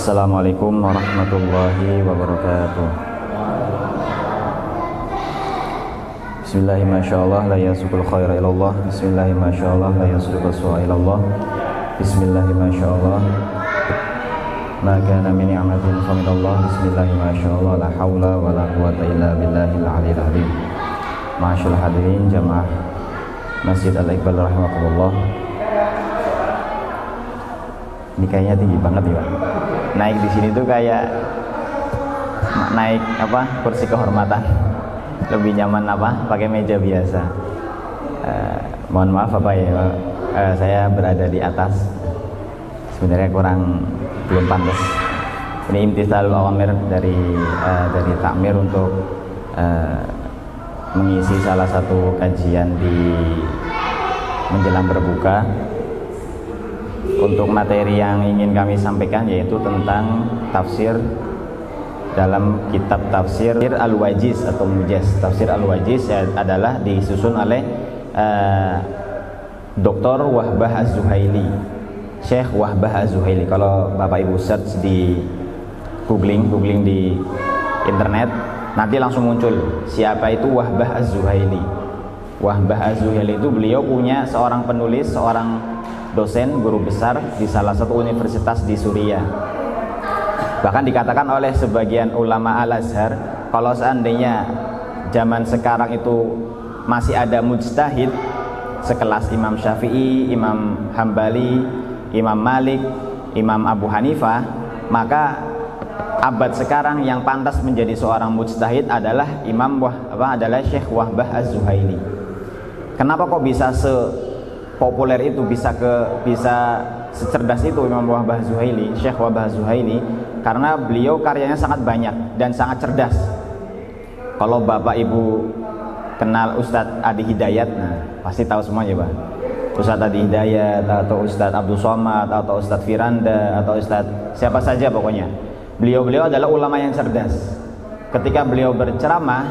Assalamualaikum warahmatullahi wabarakatuh. Bismillahi masyaallah la yasukul khaira ilallah. Bismillahi masyaallah la yasukul su'a ilallah. Bismillahi masyaallah ma kana min ni'matin fa minallah. Bismillahi masyaallah la haula wa la quwata illa billahil aliyil azim. Ma'asyiral hadirin jamaah Masjid Al-Iqbal rahimakumullah. Ini kayaknya tinggi banget ya Pak. Naik di sini tuh kayak naik kursi kehormatan. Lebih nyaman pakai meja biasa. Mohon maaf ya, saya berada di atas. Sebenarnya belum pantas. Ini imtithalul awamir dari takmir untuk mengisi salah satu kajian di menjelang berbuka. Untuk materi yang ingin kami sampaikan yaitu tentang tafsir dalam kitab tafsir Al-Wajiz atau Mujaz. Tafsir Al-Wajiz adalah disusun oleh Dr. Wahbah Az-Zuhaili, Syekh Wahbah Az-Zuhaili. Kalau Bapak Ibu search di googling di internet, nanti langsung muncul siapa itu Wahbah Az-Zuhaili. Wahbah Az-Zuhaili itu beliau punya seorang penulis, seorang dosen, guru besar di salah satu universitas di Suriah. Bahkan dikatakan oleh sebagian ulama Al-Azhar, kalau seandainya zaman sekarang itu masih ada mujtahid sekelas Imam Syafi'i, Imam Hambali, Imam Malik, Imam Abu Hanifah, maka abad sekarang yang pantas menjadi seorang mujtahid adalah adalah Syekh Wahbah Az-Zuhaili. Kenapa kok bisa populer itu, bisa secerdas itu Imam Wahbah Az-Zuhaili, Syekh Wahbah Az-Zuhaili? Karena beliau karyanya sangat banyak dan sangat cerdas. Kalau Bapak Ibu kenal Ustadz Adi Hidayat, pasti tahu semuanya Pak. Ustadz Adi Hidayat atau Ustadz Abdul Somad atau Ustadz Firanda atau Ustadz siapa saja pokoknya. Beliau adalah ulama yang cerdas. Ketika beliau berceramah,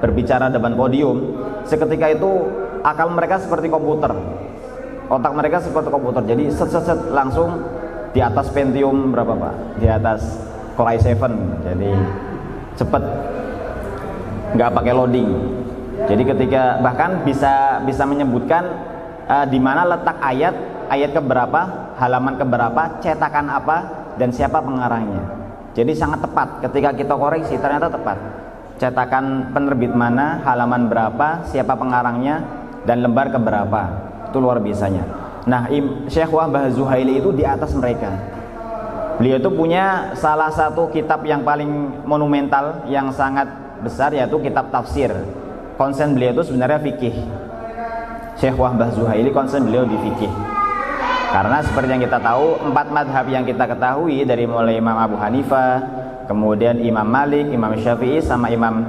berbicara depan podium, seketika itu akal mereka seperti komputer. Otak mereka seperti komputer, jadi set langsung di atas Pentium berapa Pak? Di atas Core i7, jadi cepet, nggak pakai loading. Jadi ketika bahkan bisa menyebutkan di mana letak ayat keberapa, halaman keberapa, cetakan apa, dan siapa pengarangnya. Jadi sangat tepat. Ketika kita koreksi ternyata tepat. Cetakan penerbit mana, halaman berapa, siapa pengarangnya, dan lembar keberapa. Itu luar biasanya. Nah, Syekh Wahbah Az-Zuhaili itu di atas mereka. Beliau itu punya salah satu kitab yang paling monumental, yang sangat besar, yaitu kitab tafsir. Konsen beliau itu sebenarnya fikih. Syekh Wahbah Az-Zuhaili konsen beliau di fikih. Karena seperti yang kita tahu, 4 madhab yang kita ketahui dari mulai Imam Abu Hanifah, kemudian Imam Malik, Imam Syafi'i, sama Imam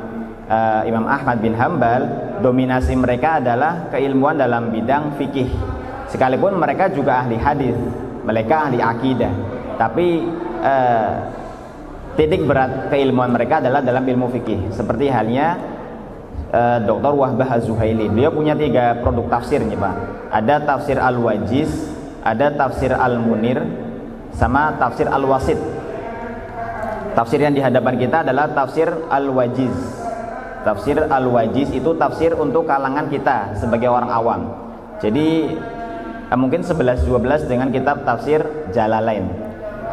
Ahmad bin Hambal, dominasi mereka adalah keilmuan dalam bidang fikih. Sekalipun mereka juga ahli hadis, mereka ahli akidah, tapi titik berat keilmuan mereka adalah dalam ilmu fikih. Seperti halnya Dr. Wahbah Az-Zuhaili, beliau punya 3 produk tafsir nih Pak. Ada tafsir Al-Wajiz, ada tafsir Al-Munir, sama tafsir Al-Wasit. Tafsir yang di hadapan kita adalah tafsir Al-Wajiz. Tafsir Al-Wajiz itu tafsir untuk kalangan kita sebagai orang awam. Jadi mungkin 11-12 dengan kitab tafsir Jalalain.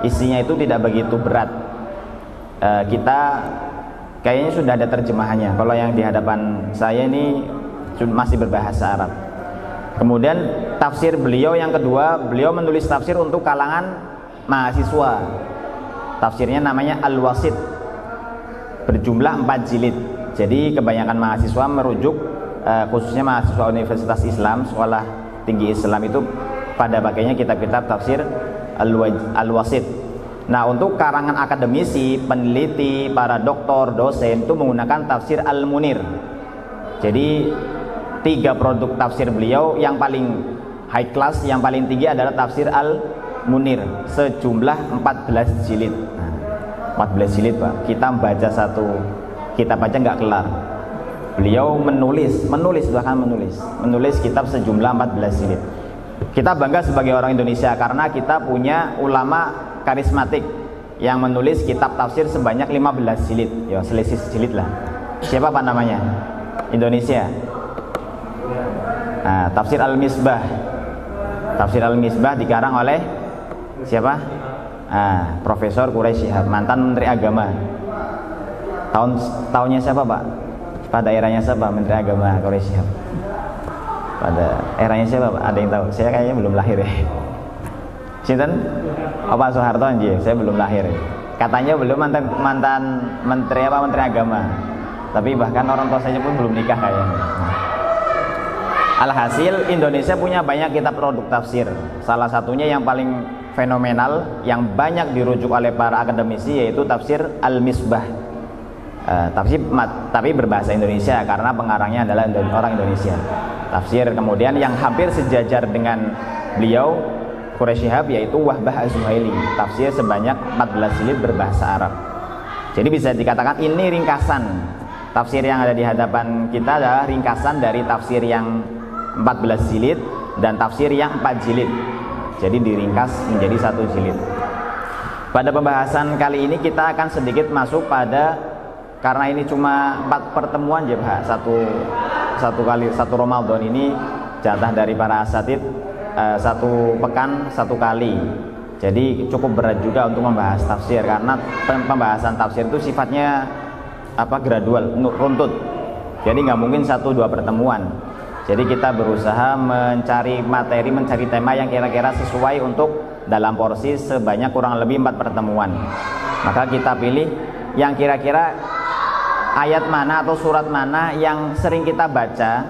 Isinya itu tidak begitu berat. Kita kayaknya sudah ada terjemahannya. Kalau yang di hadapan saya ini masih berbahasa Arab. Kemudian tafsir beliau yang kedua, beliau menulis tafsir untuk kalangan mahasiswa. Tafsirnya namanya Al-Wasit, berjumlah 4 jilid. Jadi kebanyakan mahasiswa merujuk, khususnya mahasiswa Universitas Islam, sekolah tinggi Islam itu pada pakainya kitab-kitab tafsir Al-Wasit. Nah, untuk karangan akademisi, peneliti, para doktor, dosen itu menggunakan tafsir Al-Munir. Jadi 3 produk tafsir beliau, yang paling high class, yang paling tinggi adalah tafsir Al-Munir, sejumlah 14 jilid. 14 jilid Pak, kita baca satu kitab aja nggak kelar. Beliau menulis kitab sejumlah 14 jilid. Kita bangga sebagai orang Indonesia karena kita punya ulama karismatik, yang menulis kitab tafsir sebanyak 15 jilid. Ya, selisih jilid lah. Siapa Pak namanya? Indonesia. Nah, Tafsir Al-Misbah. Tafsir Al-Misbah dikarang oleh siapa? Profesor Quraisy Shihab, mantan Menteri Agama. Tahunnya siapa Pak? Pada eranya siapa Menteri Agama Quraisy Shihab? Pada eranya siapa Pak? Ada yang tahu? Saya kayaknya belum lahir ya. Sinten? Pak Soeharto anjir, saya belum lahir. Katanya belum mantan menteri agama. Tapi bahkan orang tua saya pun belum nikah kayaknya. Alhasil Indonesia punya banyak kitab produk tafsir. Salah satunya yang paling fenomenal yang banyak dirujuk oleh para akademisi yaitu Tafsir Al-Misbah. Tapi berbahasa Indonesia karena pengarangnya adalah orang Indonesia. Tafsir kemudian yang hampir sejajar dengan beliau Quraisy Shihab yaitu Wahbah Az-Zuhaili, tafsir sebanyak 14 jilid berbahasa Arab. Jadi bisa dikatakan ini ringkasan. Tafsir yang ada di hadapan kita adalah ringkasan dari tafsir yang 14 jilid dan tafsir yang 4 jilid. Jadi diringkas menjadi 1 jilid. Pada pembahasan kali ini kita akan sedikit masuk pada, karena ini cuma 4 pertemuan ya Pak, satu Ramadan ini jatah dari para asatid 1 pekan 1 kali. Jadi cukup berat juga untuk membahas tafsir karena pembahasan tafsir itu sifatnya gradual, runtut. Jadi nggak mungkin 1-2 pertemuan. Jadi kita berusaha mencari materi, mencari tema yang kira-kira sesuai untuk dalam porsi sebanyak kurang lebih 4 pertemuan. Maka kita pilih yang kira-kira ayat mana atau surat mana yang sering kita baca,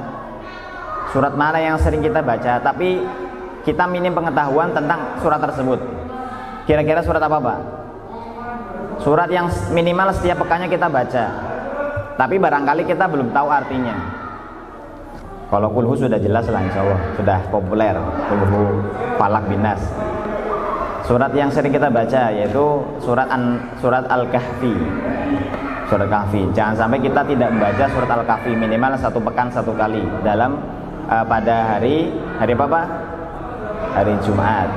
tapi kita minim pengetahuan tentang surat tersebut. Kira-kira surat apa Pak? Surat yang minimal setiap pekannya kita baca, tapi barangkali kita belum tahu artinya. Kalau kulhu sudah jelas lah, insya Allah sudah populer, kulhu falak binas. Surat yang sering kita baca yaitu surat Al-Kahfi. Surat Kahfi. Jangan sampai kita tidak membaca surat Al-Kahfi minimal 1 pekan 1 kali dalam pada hari apa Pak? Hari Jumat.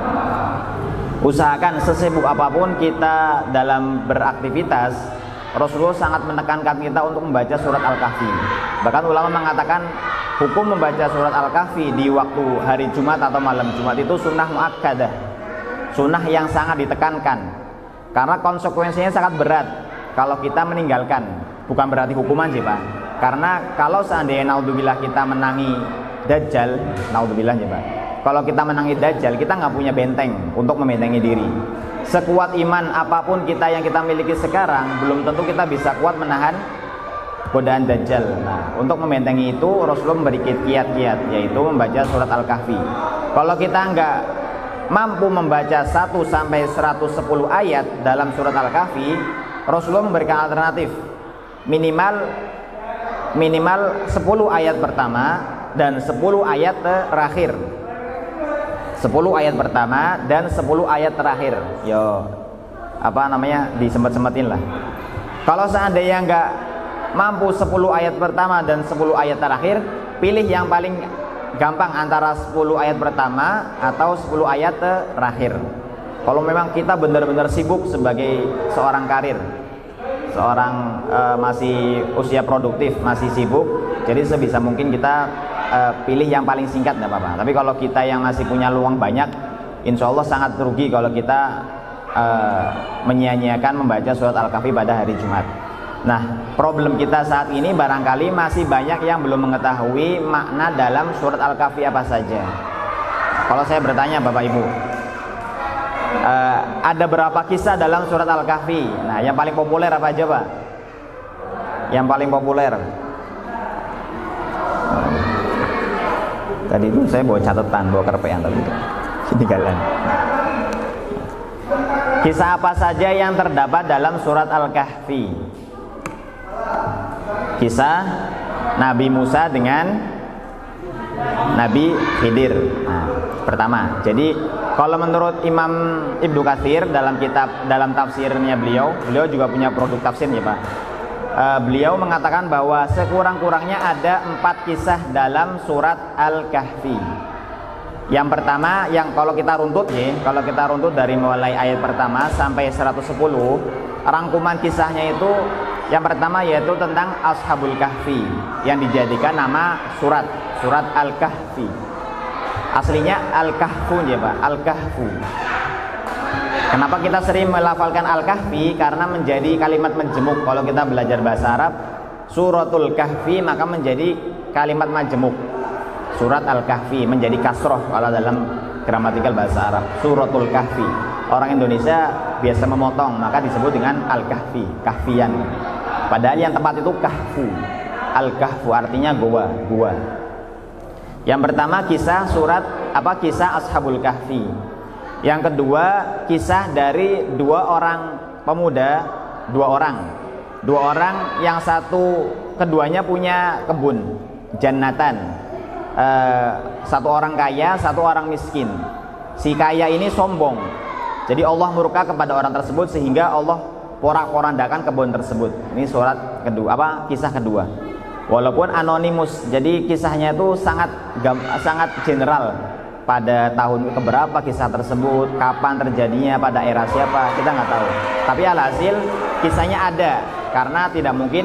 Usahakan sesibuk apapun kita dalam beraktivitas, Rasulullah sangat menekankan kita untuk membaca surat Al-Kahfi. Bahkan ulama mengatakan hukum membaca surat Al-Kahfi di waktu hari Jumat atau malam Jumat itu sunnah muakkadah, sunnah yang sangat ditekankan karena konsekuensinya sangat berat kalau kita meninggalkan. Bukan berarti hukuman sih Pak, karena kalau seandainya naudzubillah kita menangi Dajjal, naudzubillah ya Pak, kalau kita menangi Dajjal, kita nggak punya benteng untuk membentengi diri. Sekuat iman apapun yang kita miliki sekarang, belum tentu kita bisa kuat menahan godaan Dajjal. Nah, untuk membentengi itu Rasulullah memberi kiat-kiat, yaitu membaca surat Al-Kahfi. Kalau kita nggak mampu membaca 1-110 ayat dalam surat Al-Kahfi, Rasulullah memberikan alternatif minimal 10 ayat pertama dan 10 ayat terakhir. 10 ayat pertama dan 10 ayat terakhir. Disempat-sempatin lah. Kalau seandainya nggak mampu 10 ayat pertama dan 10 ayat terakhir, pilih yang paling gampang antara 10 ayat pertama atau 10 ayat terakhir. Kalau memang kita benar-benar sibuk sebagai seorang karir, seorang masih usia produktif, masih sibuk, jadi sebisa mungkin kita pilih yang paling singkat nggak apa-apa. Tapi kalau kita yang masih punya luang banyak, insya Allah sangat rugi kalau kita menyia-nyiakan membaca surat Al-Kahfi pada hari Jumat. Nah, problem kita saat ini barangkali masih banyak yang belum mengetahui makna dalam surat Al-Kahfi apa saja. Kalau saya bertanya Bapak Ibu, ada berapa kisah dalam surat Al-Kahfi? Nah, yang paling populer apa aja Pak? Yang paling populer. Tadi itu saya bawa catatan, bawa kerpean tadi itu. Ketinggalan. Kisah apa saja yang terdapat dalam surat Al-Kahfi? Kisah Nabi Musa dengan Nabi Khidir. Nah, pertama. Jadi kalau menurut Imam Ibnu Katsir dalam tafsirnya beliau juga punya produk tafsir ya Pak. Beliau mengatakan bahwa sekurang-kurangnya ada 4 kisah dalam surat Al-Kahfi. Yang pertama, yang kalau kita runtut ya, kalau kita runtut dari mulai ayat pertama sampai 110, rangkuman kisahnya itu yang pertama yaitu tentang Ashabul Kahfi yang dijadikan nama surat Al-Kahfi. Aslinya Al-Kahfu ya Pak, Al-Kahfu. Kenapa kita sering melafalkan Al-Kahfi? Karena menjadi kalimat menjemuk. Kalau kita belajar bahasa Arab, suratul Kahfi maka menjadi kalimat majemuk. Surat Al-Kahfi menjadi kasroh kalau dalam gramatikal bahasa Arab. Suratul Kahfi. Orang Indonesia biasa memotong, maka disebut dengan Al-Kahfi, kahfian. Padahal yang tepat itu kahfu. Al-Kahfu artinya gua. Yang pertama kisah kisah Ashabul Kahfi. Yang kedua kisah dari dua orang pemuda, dua orang yang keduanya punya kebun, jannatan. Satu orang kaya, satu orang miskin. Si kaya ini sombong. Jadi Allah murka kepada orang tersebut sehingga Allah porak-porandakan kebun tersebut. Ini kisah kedua. Walaupun anonimus, jadi kisahnya itu sangat general. Pada tahun keberapa kisah tersebut, kapan terjadinya, pada era siapa, kita nggak tahu. Tapi alhasil kisahnya ada, karena tidak mungkin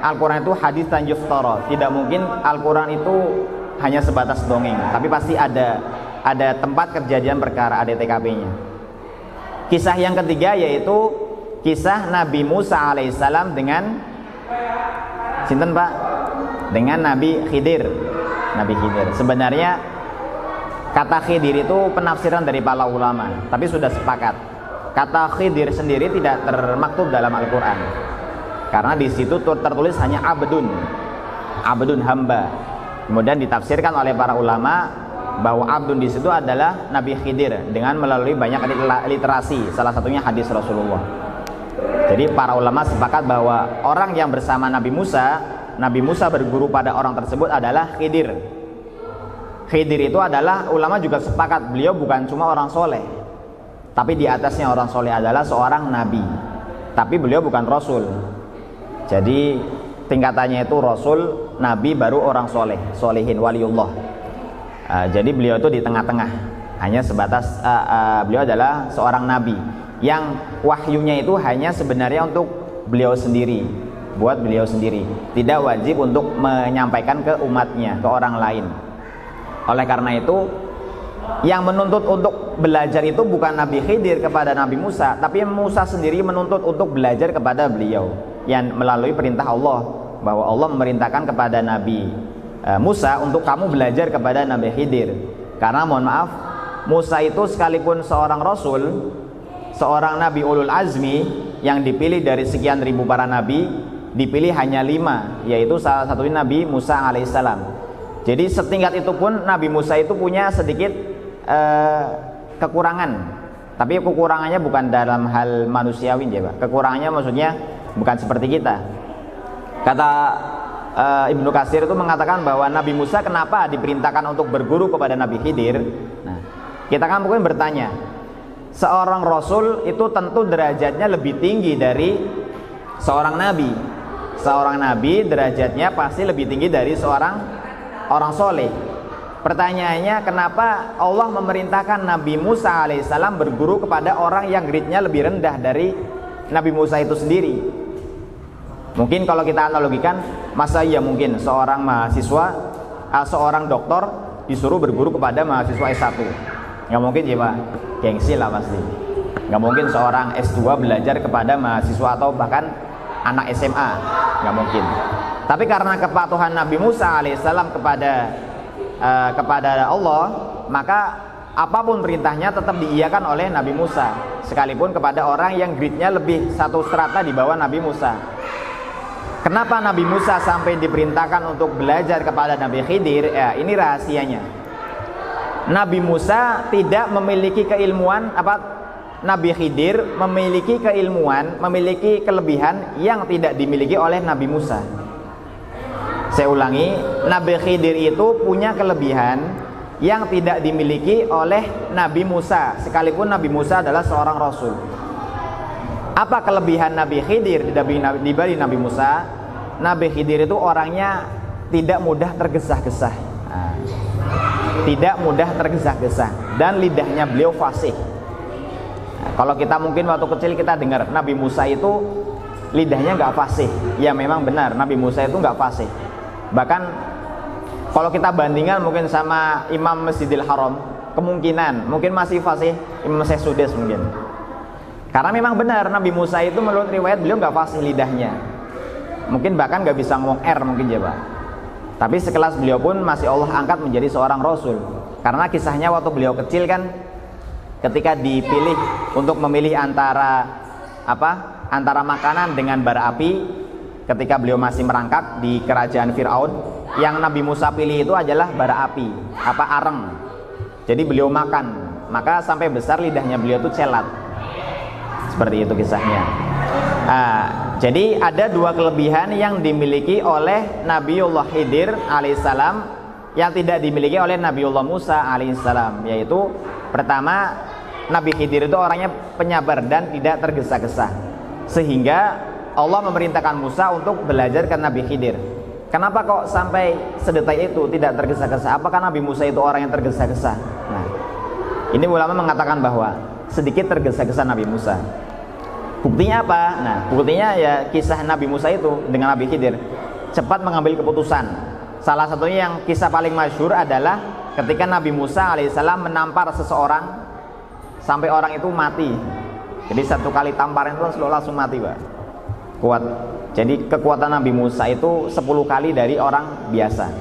Al-Quran itu hadis dan yuftara. Tidak mungkin Al-Quran itu hanya sebatas dongeng, tapi pasti ada tempat kejadian perkara, ada TKP-nya. Kisah yang ketiga yaitu kisah Nabi Musa alaihissalam dengan sinten Pak? Dengan Nabi Khidir. Sebenarnya kata Khidir itu penafsiran dari para ulama, tapi sudah sepakat. Kata Khidir sendiri tidak termaktub dalam Al-Quran. Karena di situ tertulis hanya abdun hamba. Kemudian ditafsirkan oleh para ulama bahwa abdun di situ adalah Nabi Khidir dengan melalui banyak literasi, salah satunya hadis Rasulullah. Jadi para ulama sepakat bahwa orang yang bersama Nabi Musa berguru pada orang tersebut adalah Khidir. Khidir itu adalah, ulama juga sepakat, beliau bukan cuma orang soleh, tapi di atasnya orang soleh adalah seorang nabi. Tapi beliau bukan rasul. Jadi tingkatannya itu rasul, nabi, baru orang solehin, waliullah. Jadi beliau itu di tengah-tengah, hanya sebatas beliau adalah seorang nabi yang wahyunya itu hanya sebenarnya untuk beliau sendiri, buat beliau sendiri, tidak wajib untuk menyampaikan ke umatnya, ke orang lain. Oleh karena itu yang menuntut untuk belajar itu bukan Nabi Khidir kepada Nabi Musa, tapi Musa sendiri menuntut untuk belajar kepada beliau, yang melalui perintah Allah, bahwa Allah memerintahkan kepada Nabi Musa untuk kamu belajar kepada Nabi Khidir. Karena mohon maaf, Musa itu sekalipun seorang rasul, seorang nabi ulul azmi yang dipilih dari sekian ribu para nabi, dipilih hanya 5, yaitu salah satunya Nabi Musa alaihissalam. Jadi setingkat itu pun Nabi Musa itu punya sedikit kekurangan, tapi kekurangannya bukan dalam hal manusiawi ya Pak. Kekurangannya maksudnya bukan seperti kita. Kata Ibnu Katsir itu mengatakan bahwa Nabi Musa kenapa diperintahkan untuk berguru kepada Nabi Khidir. Nah, kita kan mungkin bertanya, seorang rasul itu tentu derajatnya lebih tinggi dari seorang nabi. Seorang nabi derajatnya pasti lebih tinggi dari seorang orang soleh. Pertanyaannya, kenapa Allah memerintahkan Nabi Musa alaihissalam berguru kepada orang yang grade-nya lebih rendah dari Nabi Musa itu sendiri? Mungkin kalau kita analogikan, masa iya mungkin seorang mahasiswa, seorang doktor disuruh berguru kepada mahasiswa S1? Nggak mungkin ya Pak, gengsi lah pasti. Nggak mungkin seorang S2 belajar kepada mahasiswa atau bahkan anak SMA, nggak mungkin. Tapi karena kepatuhan Nabi Musa alaihissalam kepada Allah, maka apapun perintahnya tetap diiyakan oleh Nabi Musa, sekalipun kepada orang yang grade-nya lebih satu strata di bawah Nabi Musa. Kenapa Nabi Musa sampai diperintahkan untuk belajar kepada Nabi Khidir? Ya, ini rahasianya. Nabi Musa tidak memiliki keilmuan, Nabi Khidir memiliki keilmuan, memiliki kelebihan yang tidak dimiliki oleh Nabi Musa. Saya ulangi, Nabi Khidir itu punya kelebihan yang tidak dimiliki oleh Nabi Musa, sekalipun Nabi Musa adalah seorang rasul. Apa kelebihan Nabi Khidir dibanding Nabi Musa? Nabi Khidir itu orangnya tidak mudah tergesa-gesa. tidak mudah tergesa-gesa, dan lidahnya beliau fasih. Nah, kalau kita mungkin waktu kecil kita dengar Nabi Musa itu lidahnya nggak fasih, ya memang benar Nabi Musa itu nggak fasih. Bahkan kalau kita bandingkan mungkin sama Imam Masjidil Haram, kemungkinan mungkin masih fasih Imam Syekh Sudes mungkin. Karena memang benar Nabi Musa itu menurut riwayat beliau nggak fasih lidahnya, mungkin bahkan nggak bisa ngomong R mungkin ya Pak. Tapi sekelas beliau pun masih Allah angkat menjadi seorang Rasul. Karena kisahnya waktu beliau kecil kan, ketika dipilih untuk memilih antara antara makanan dengan bara api, ketika beliau masih merangkak di kerajaan Fir'aun, yang Nabi Musa pilih itu adalah bara api, areng. Jadi beliau makan, maka sampai besar lidahnya beliau itu celat. Seperti itu kisahnya. Jadi ada dua kelebihan yang dimiliki oleh Nabiullah Khidir alaihissalam yang tidak dimiliki oleh Nabiullah Musa alaihissalam, yaitu pertama, Nabi Khidir itu orangnya penyabar dan tidak tergesa-gesa, sehingga Allah memerintahkan Musa untuk belajar ke Nabi Khidir. Kenapa kok sampai sedetail itu tidak tergesa-gesa? Apakah Nabi Musa itu orang yang tergesa-gesa? Nah, ini ulama mengatakan bahwa sedikit tergesa-gesa Nabi Musa. Buktinya apa? Nah, buktinya ya kisah Nabi Musa itu dengan Nabi Khidir cepat mengambil keputusan. Salah satunya yang kisah paling masyhur adalah ketika Nabi Musa alaihissalam menampar seseorang sampai orang itu mati. Jadi satu kali tamparan itu langsung mati, Pak. Kuat. Jadi kekuatan Nabi Musa itu 10 kali dari orang biasa.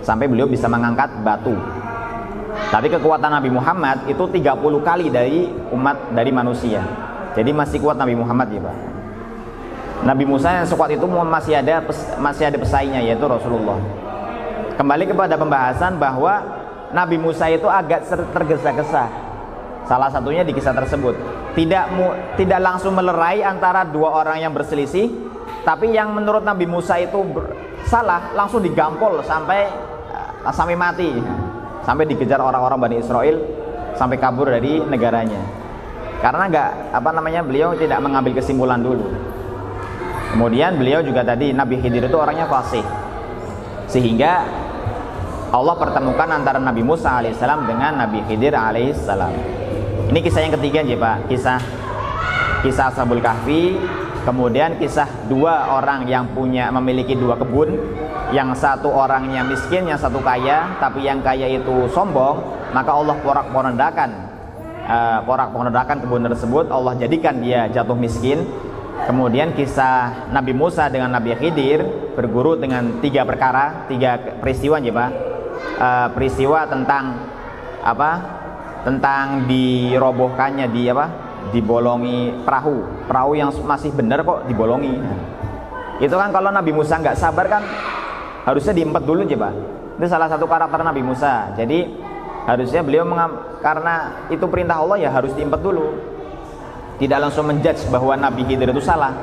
Sampai beliau bisa mengangkat batu. Tapi kekuatan Nabi Muhammad itu 30 kali dari umat, dari manusia. Jadi masih kuat Nabi Muhammad ya Pak. Nabi Musa yang sekuat itu masih ada pesaingnya, yaitu Rasulullah. Kembali kepada pembahasan bahwa Nabi Musa itu agak tergesa-gesa. Salah satunya di kisah tersebut tidak langsung melerai antara dua orang yang berselisih, tapi yang menurut Nabi Musa itu salah langsung digampol sampai mati, sampai dikejar orang-orang Bani Israel sampai kabur dari negaranya. Karena beliau tidak mengambil kesimpulan dulu. Kemudian beliau juga tadi Nabi Khidir itu orangnya fasih, sehingga Allah pertemukan antara Nabi Musa alaihissalam dengan Nabi Khidir alaihissalam. Ini kisah yang ketiga ya Pak, kisah Ashabul Kahfi. Kemudian kisah dua orang yang memiliki dua kebun, yang satu orangnya miskin, yang satu kaya, tapi yang kaya itu sombong, maka Allah porak-porandakan kebun tersebut, Allah jadikan dia jatuh miskin. Kemudian kisah Nabi Musa dengan Nabi Khidir berguru dengan tiga peristiwa ya Pak. Peristiwa tentang tentang dirobohkannya dibolongi perahu yang masih benar kok dibolongi. Itu kan kalau Nabi Musa nggak sabar kan harusnya diempet dulu ya Pak. Itu salah satu karakter Nabi Musa. Jadi harusnya beliau karena itu perintah Allah ya harus diempet dulu. Tidak langsung menjudge bahwa Nabi Khidir itu salah.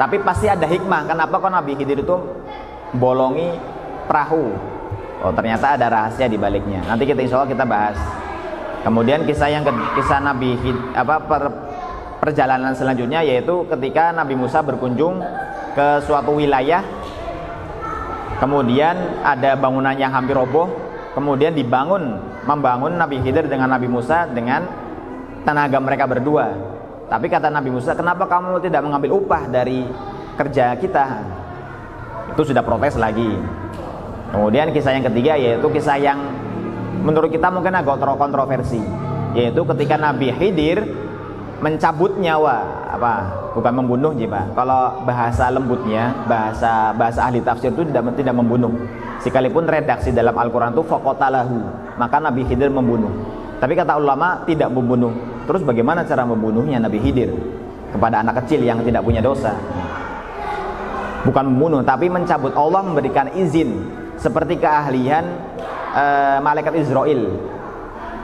Tapi pasti ada hikmah. Kenapa kok Nabi Khidir itu bolongi perahu? Oh, ternyata ada rahasia di baliknya. Nanti insya Allah kita bahas. Kemudian kisah Nabi perjalanan selanjutnya yaitu ketika Nabi Musa berkunjung ke suatu wilayah. Kemudian ada bangunan yang hampir roboh. Kemudian membangun Nabi Khidir dengan Nabi Musa dengan tenaga mereka berdua. Tapi kata Nabi Musa, kenapa kamu tidak mengambil upah dari kerja kita? Itu sudah protes lagi. Kemudian kisah yang ketiga yaitu kisah yang menurut kita mungkin agak kontroversi, yaitu ketika Nabi Khidir mencabut nyawa, bukan membunuh ya Pak. Kalau bahasa lembutnya, bahasa ahli tafsir itu tidak membunuh. Sekalipun redaksi dalam Al-Quran itu faqatalahu, maka Nabi Khidir membunuh. Tapi kata ulama tidak membunuh. Terus bagaimana cara membunuhnya Nabi Khidir kepada anak kecil yang tidak punya dosa? Bukan membunuh, tapi mencabut. Allah memberikan izin seperti keahlian malaikat Israel.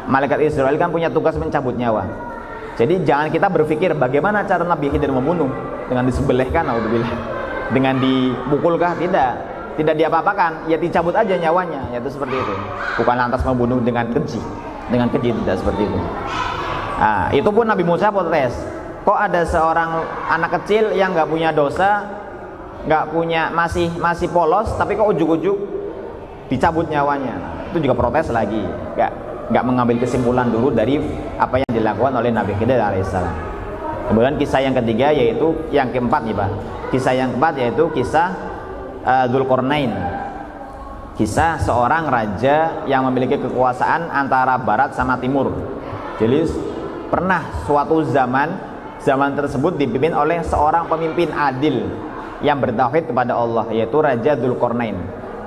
Malaikat Israel kan punya tugas mencabut nyawa. Jadi jangan kita berpikir bagaimana cara Nabi Khidir membunuh, dengan disembelihkan, naudzubillah, dengan dipukulkah? Tidak diapa-apakan, ya dicabut aja nyawanya, yaitu seperti itu. Bukan lantas membunuh dengan keji tidak seperti itu. Nah, itu pun Nabi Musa protes. Kok ada seorang anak kecil yang nggak punya dosa, masih polos, tapi kok ujuk-ujuk dicabut nyawanya? itu juga protes lagi, nggak mengambil kesimpulan dulu dari apa yang dilakukan oleh Nabi Khidir alaihissalam. Kemudian kisah yang ketiga yaitu yang keempat nih Pak. Kisah yang keempat yaitu kisah Dzulqarnain. Kisah seorang raja yang memiliki kekuasaan antara barat sama timur. Jadi pernah suatu zaman tersebut dipimpin oleh seorang pemimpin adil yang bertauhid kepada Allah, yaitu Raja Dzulqarnain.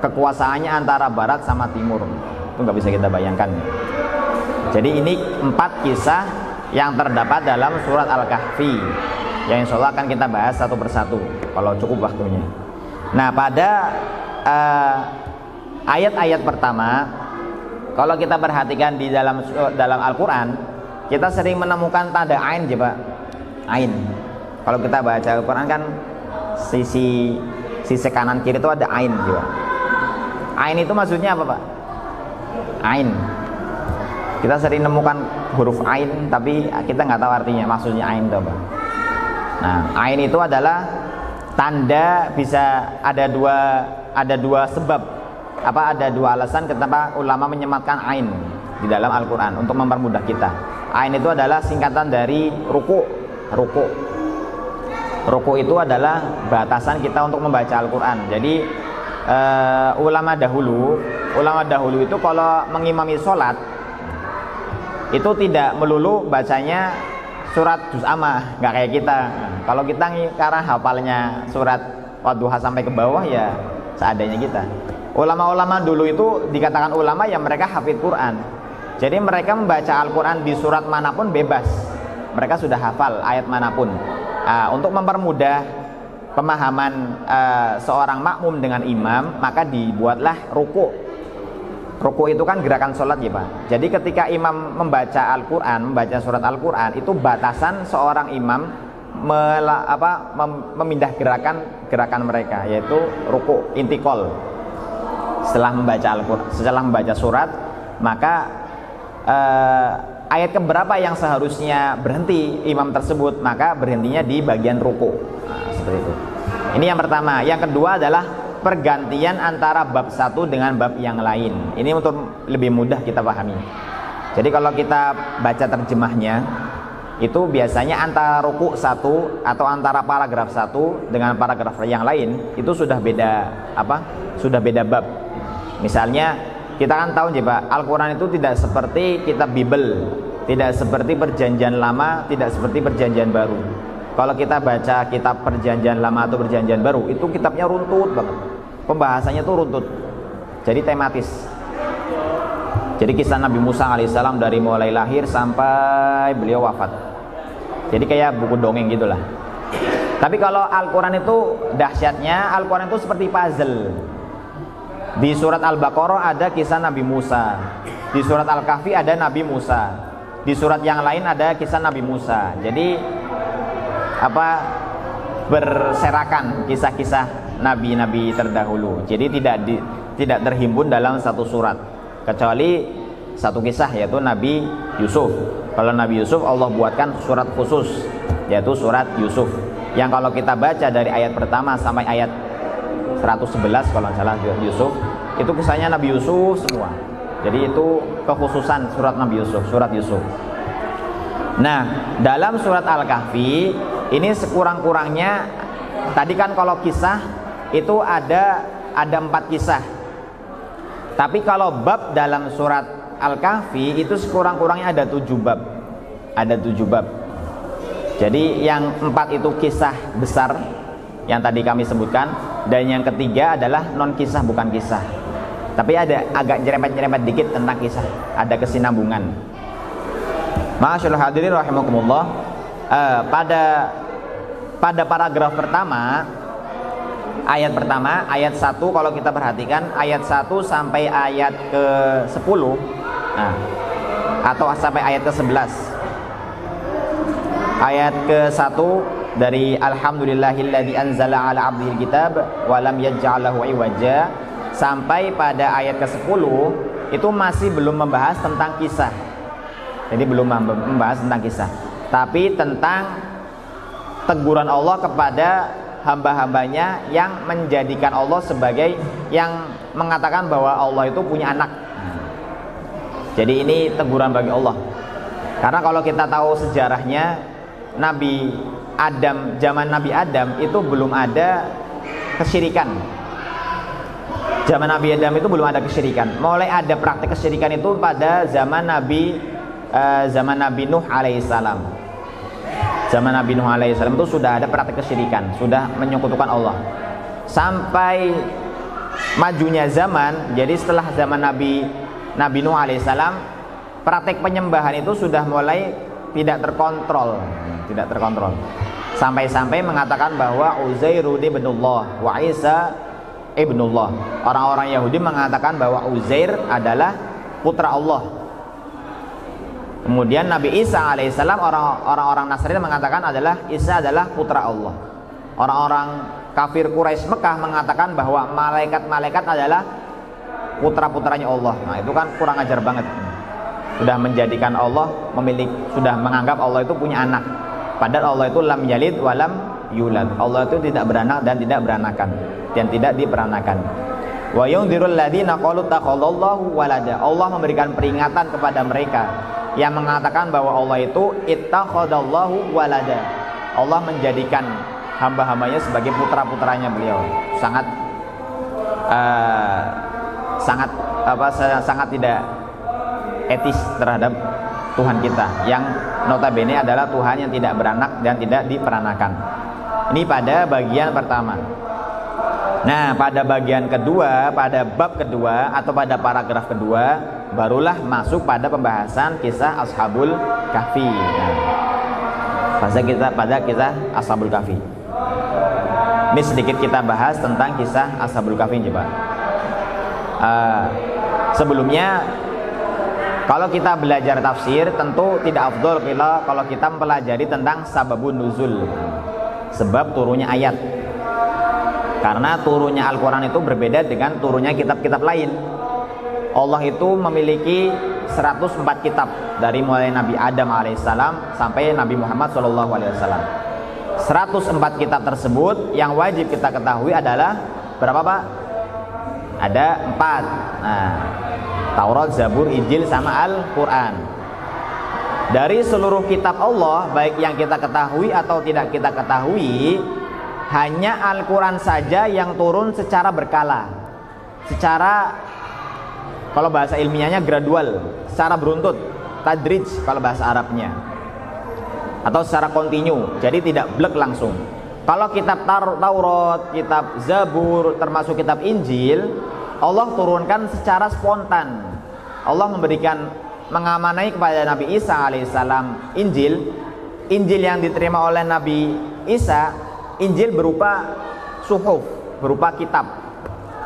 Kekuasaannya antara barat sama timur. Itu nggak bisa kita bayangkan. Jadi ini 4 kisah yang terdapat dalam surat Al-Kahfi yang insya Allah akan kita bahas satu persatu kalau cukup waktunya. Nah, pada ayat-ayat pertama, kalau kita perhatikan di dalam Al-Quran, kita sering menemukan tanda ain, coba ain. Kalau kita baca Al-Quran kan sisi kanan kiri itu ada ain, coba. Ain itu maksudnya apa, Pak? Ain. Kita sering menemukan huruf ain, tapi kita nggak tahu artinya, maksudnya ain itu apa. Nah, ain itu adalah tanda, bisa ada dua sebab, ada dua alasan kenapa ulama menyematkan ain di dalam Al-Quran untuk mempermudah kita. Ain itu adalah singkatan dari ruku. Ruku itu adalah batasan kita untuk membaca Al-Quran. Jadi ulama dahulu itu kalau mengimami sholat itu tidak melulu bacanya surat juz amma, nggak kayak kita. Kalau kita karena hafalnya surat Wadduha sampai ke bawah ya seadanya kita. Ulama-ulama dulu itu dikatakan ulama yang mereka hafid Quran. Jadi mereka membaca Al-Quran di surat manapun bebas. Mereka sudah hafal ayat manapun. Untuk mempermudah pemahaman seorang makmum dengan imam, maka dibuatlah ruku. Ruku itu kan gerakan sholat ya Pak. Jadi ketika imam membaca Al-Quran, membaca surat Al-Quran, itu batasan seorang imam memindah gerakan mereka, yaitu ruku, intikol. Setelah membaca surat, maka ayat keberapa yang seharusnya berhenti imam tersebut, maka berhentinya di bagian ruku. Seperti itu. Ini yang pertama. Yang kedua adalah pergantian antara bab satu dengan bab yang lain. Ini untuk lebih mudah kita pahami. Jadi kalau kita baca terjemahnya, itu biasanya antara ruku satu atau antara paragraf satu dengan paragraf yang lain itu sudah beda sudah beda bab. Misalnya kita kan tahu ya Pak, Al-Quran itu tidak seperti kitab Bible, tidak seperti perjanjian lama, tidak seperti perjanjian baru. Kalau kita baca kitab perjanjian lama atau perjanjian baru, itu kitabnya runtut banget, pembahasannya tuh runtut, jadi tematis. Jadi kisah Nabi Musa alaihissalam dari mulai lahir sampai beliau wafat, jadi kayak buku dongeng gitulah. Tapi kalau Al-Quran itu dahsyatnya, Al-Quran itu seperti puzzle. Di surat Al-Baqarah ada kisah Nabi Musa, di surat Al-Kahfi ada Nabi Musa, di surat yang lain ada kisah Nabi Musa. Jadi berserakan kisah-kisah nabi-nabi terdahulu. Jadi tidak terhimpun dalam satu surat, kecuali satu kisah, yaitu Nabi Yusuf. Kalau Nabi Yusuf Allah buatkan surat khusus, yaitu surat Yusuf, yang kalau kita baca dari ayat pertama sampai ayat 111 kalau salah Yusuf, itu kisahnya Nabi Yusuf semua. Jadi itu kekhususan surat Nabi Yusuf, surat Yusuf. Nah, dalam surat Al-Kahfi ini sekurang-kurangnya, tadi kan kalau kisah itu ada 4 kisah. Tapi kalau bab dalam surat Al-Kahfi itu sekurang-kurangnya ada 7 bab. Ada 7 bab. Jadi yang 4 itu kisah besar yang tadi kami sebutkan, dan yang ketiga adalah non kisah, bukan kisah. Tapi ada agak nyerempet-nyerempet dikit tentang kisah, ada kesinambungan. Ma'asyiral hadirin rahimakumullah. Pada paragraf pertama, ayat pertama, ayat 1, kalau kita perhatikan ayat 1 sampai ayat ke-10, atau sampai ayat ke-11. Ayat ke-1 dari alhamdulillahilladzi anzala ala 'abdihil kitab wa lam yaj'al lahu iwaja sampai pada ayat ke-10 itu masih belum membahas tentang kisah. Jadi belum membahas tentang kisah, tapi tentang teguran Allah kepada hamba-hambanya yang menjadikan Allah sebagai, yang mengatakan bahwa Allah itu punya anak. Jadi ini teguran bagi Allah. Karena kalau kita tahu sejarahnya, Nabi Adam, zaman Nabi Adam itu belum ada kesyirikan. Zaman Nabi Adam itu belum ada kesyirikan. Mulai ada praktek kesyirikan itu pada zaman Nabi Nuh alaihissalam. Zaman Nabi Nuh alaihissalam itu sudah ada praktek kesyirikan, sudah menyekutukan Allah. Sampai majunya zaman, jadi setelah zaman Nabi Nuh alaihissalam, praktek penyembahan itu sudah mulai tidak terkontrol. Sampai-sampai mengatakan bahwa Uzairu ibnullah wa Isa ibnullah. Orang-orang Yahudi mengatakan bahwa Uzair adalah putra Allah. Kemudian Nabi Isa alaihissalam, orang-orang Nasrani mengatakan Isa adalah putra Allah. Orang-orang kafir Quraisy Mekah mengatakan bahwa malaikat-malaikat adalah putra-putranya Allah. Nah, itu kan kurang ajar banget. Sudah menjadikan Allah sudah menganggap Allah itu punya anak. Padahal Allah itu lam yalid wa lam yulad. Allah itu tidak beranak dan tidak beranakan, dan tidak diperanakan. Wa yunzirul ladzina qalu takhadallahu walada. Allah memberikan peringatan kepada mereka yang mengatakan bahwa Allah itu ittakhadallahu walada. Allah menjadikan hamba-hambanya sebagai putra-putranya beliau. Sangat tidak etis terhadap Tuhan kita, yang notabene adalah Tuhan yang tidak beranak dan tidak diperanakan. Ini pada bagian pertama. Nah, pada bagian kedua, pada bab kedua atau pada paragraf kedua, barulah masuk pada pembahasan kisah Ashabul Kahfi. Nah, pada kisah Ashabul Kahfi. Ini sedikit kita bahas tentang kisah Ashabul Kahfi coba. Sebelumnya, kalau kita belajar tafsir, tentu tidak afdol kalau kita mempelajari tentang sababun nuzul, sebab turunnya ayat. Karena turunnya Al-Quran itu berbeda dengan turunnya kitab-kitab lain. Allah itu memiliki 104 kitab, dari mulai Nabi Adam alaihissalam sampai Nabi Muhammad SAW. 104 kitab tersebut yang wajib kita ketahui adalah berapa, Pak? Ada 4. Nah, Taurat, Zabur, Injil, sama Al-Quran. Dari seluruh kitab Allah, baik yang kita ketahui atau tidak kita ketahui, hanya Al-Quran saja yang turun secara berkala, secara, kalau bahasa ilmiahnya gradual, secara beruntut, tadrij kalau bahasa Arabnya, atau secara kontinu, jadi tidak blek langsung. Kalau kitab Taurat, kitab Zabur, termasuk kitab Injil, Allah turunkan secara spontan. Allah mengamanai kepada Nabi Isa alaihissalam Injil yang diterima oleh Nabi Isa. Injil berupa suhuf, berupa kitab,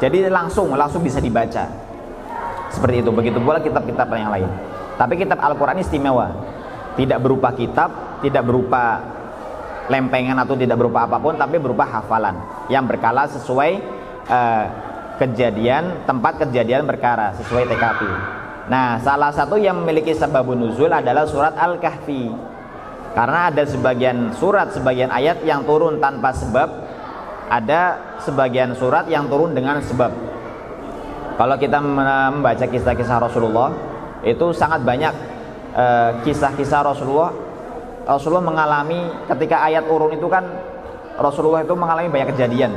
jadi langsung bisa dibaca. Seperti itu. Begitu pula kitab-kitab yang lain. Tapi kitab Al-Quran istimewa, tidak berupa kitab, tidak berupa lempengan atau tidak berupa apapun, tapi berupa hafalan yang berkala sesuai tempat kejadian perkara, sesuai TKP. Nah, salah satu yang memiliki sababun nuzul adalah surat Al-Kahfi. Karena ada sebagian ayat yang turun tanpa sebab, ada sebagian surat yang turun dengan sebab. Kalau kita membaca kisah-kisah Rasulullah, itu sangat banyak kisah-kisah Rasulullah mengalami, ketika ayat turun itu kan Rasulullah itu mengalami banyak kejadian.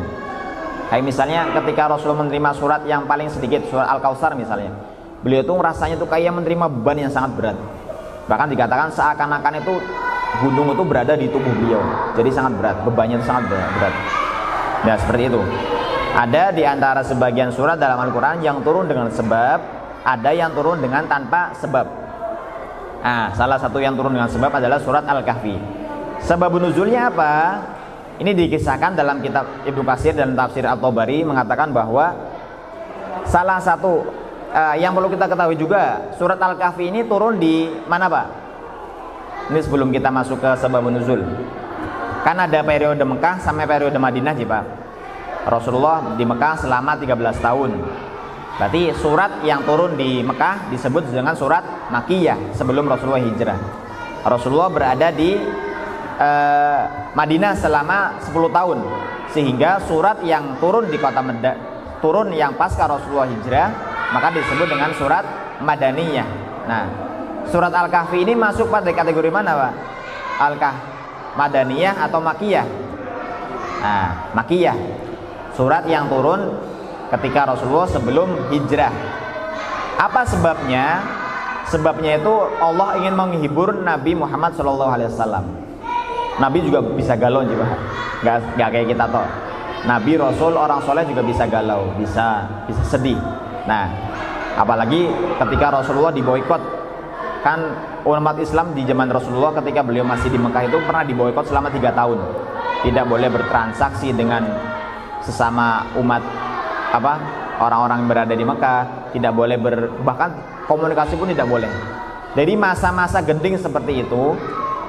Kayak misalnya ketika Rasulullah menerima surat yang paling sedikit, surat Al-Kautsar misalnya, beliau tuh rasanya tuh kayak menerima beban yang sangat berat. Bahkan dikatakan seakan-akan itu gunung itu berada di tubuh beliau. Jadi sangat berat, bebannya itu sangat berat. Nah, seperti itu. Ada di antara sebagian surat dalam Al-Quran yang turun dengan sebab, ada yang turun dengan tanpa sebab. Nah, salah satu yang turun dengan sebab adalah surat Al-Kahfi. Sebab nuzulnya apa? Ini dikisahkan dalam kitab Ibnu Katsir dan tafsir At-Tabari, mengatakan bahwa salah satu yang perlu kita ketahui juga, surat Al-Kahfi ini turun di mana, Pak? Ini sebelum kita masuk ke sebab nuzul. Kan ada periode Mekah sampai periode Madinah, Pak. Rasulullah di Mekah selama 13 tahun. Berarti surat yang turun di Mekah disebut dengan surat Makkiyah, sebelum Rasulullah hijrah. Rasulullah berada di Madinah selama 10 tahun, sehingga surat yang turun di kota turun yang pasca Rasulullah hijrah, maka disebut dengan surat Madaniyah. Nah, surat Al-Kahfi ini masuk pada kategori mana, Pak? Madaniyah atau Makiyah? Nah, Makiyah. Surat yang turun ketika Rasulullah sebelum hijrah. Apa sebabnya? Sebabnya itu Allah ingin menghibur Nabi Muhammad SAW. Nabi juga bisa galau juga, nggak kayak kita toh. Nabi Rasul orang soleh juga bisa galau, bisa sedih. Nah, apalagi ketika Rasulullah diboikot, kan umat Islam di zaman Rasulullah ketika beliau masih di Mekah itu pernah diboikot selama 3 tahun. Tidak boleh bertransaksi dengan sesama umat orang-orang yang berada di Mekah, tidak boleh bahkan komunikasi pun tidak boleh. Jadi masa-masa genting seperti itu,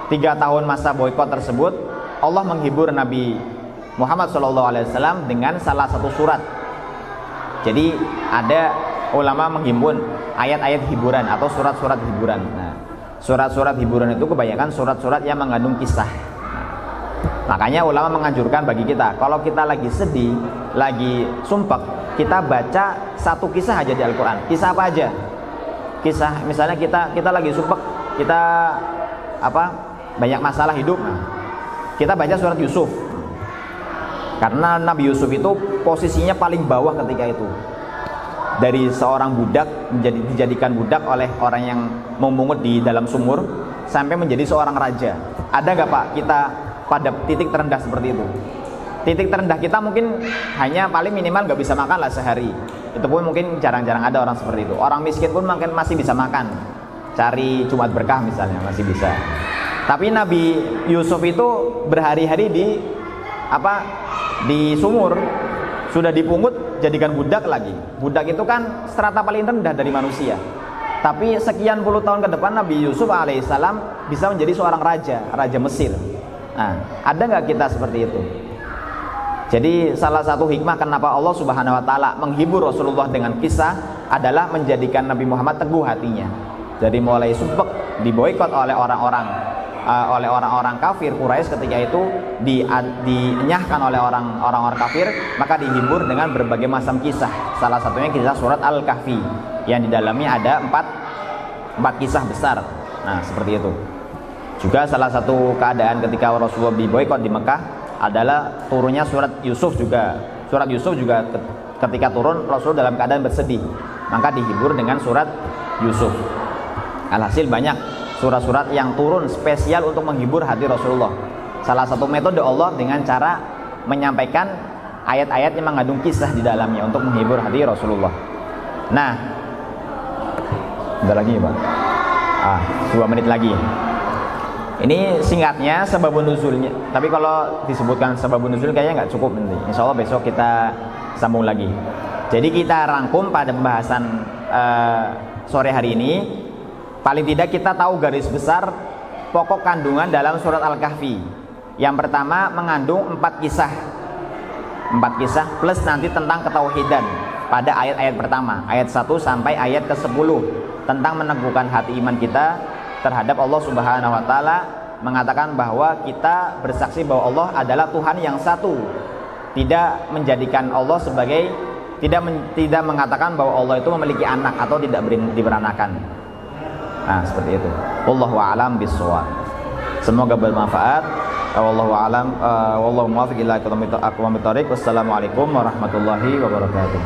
3 tahun masa boikot tersebut, Allah menghibur Nabi Muhammad SAW dengan salah satu surat. Jadi ada ulama menghimpun ayat-ayat hiburan atau surat-surat hiburan. Nah, surat-surat hiburan itu kebanyakan surat-surat yang mengandung kisah. Makanya ulama menganjurkan bagi kita, kalau kita lagi sedih, lagi sumpek, kita baca satu kisah aja di Al-Quran. Kisah apa aja? Kisah misalnya kita lagi sumpek, kita banyak masalah hidup, kita baca surat Yusuf. Karena Nabi Yusuf itu posisinya paling bawah ketika itu. Dari seorang budak dijadikan budak oleh orang yang memungut di dalam sumur sampai menjadi seorang raja. Ada nggak Pak kita pada titik terendah seperti itu? Titik terendah kita mungkin hanya paling minimal nggak bisa makan lah sehari. Itu pun mungkin jarang-jarang ada orang seperti itu. Orang miskin pun mungkin masih bisa makan, cari Jumat berkah misalnya masih bisa. Tapi Nabi Yusuf itu berhari-hari di sumur, sudah dipungut jadikan budak lagi. Budak itu kan strata paling rendah dari manusia. Tapi sekian puluh tahun ke depan Nabi Yusuf alaihissalam bisa menjadi seorang raja Mesir. Nah, ada nggak kita seperti itu? Jadi salah satu hikmah kenapa Allah Subhanahu Wa Taala menghibur Rasulullah dengan kisah adalah menjadikan Nabi Muhammad teguh hatinya. Jadi mulai sumpek, diboikot oleh orang-orang kafir Quraisy ketika itu, dinyahkan oleh orang-orang kafir, maka dihibur dengan berbagai macam kisah. Salah satunya kisah surat Al-Kahfi yang di dalamnya ada empat kisah besar. Nah, seperti itu. Juga salah satu keadaan ketika Rasulullah diboikot di Mekah adalah turunnya surat Yusuf juga. Surat Yusuf juga ketika turun Rasul dalam keadaan bersedih, maka dihibur dengan surat Yusuf. Alhasil banyak surat-surat yang turun spesial untuk menghibur hati Rasulullah. Salah satu metode Allah dengan cara menyampaikan ayat-ayat yang mengandung kisah di dalamnya untuk menghibur hati Rasulullah. Nah, bentar lagi ya Pak. 2 menit lagi. Ini singkatnya sebabun nuzulnya. Tapi kalau disebutkan sebabun nuzul kayaknya nggak cukup nanti. Insya Allah besok kita sambung lagi. Jadi kita rangkum pada pembahasan sore hari ini. Paling tidak kita tahu garis besar pokok kandungan dalam surat Al-Kahfi. Yang pertama mengandung 4 kisah. 4 kisah plus nanti tentang ketauhidan pada ayat-ayat pertama, ayat 1 sampai ayat ke-10, tentang meneguhkan hati iman kita terhadap Allah Subhanahu Wa Taala, mengatakan bahwa kita bersaksi bahwa Allah adalah Tuhan yang satu, tidak menjadikan Allah sebagai tidak mengatakan bahwa Allah itu memiliki anak atau tidak diberanakan. Nah, seperti itu. Wallahu a'lam bishawab. Semoga bermanfaat. Wallahu a'lam. Wallahu muwaffiq ila aqwamit thoriq. Wassalamualaikum warahmatullahi wabarakatuh.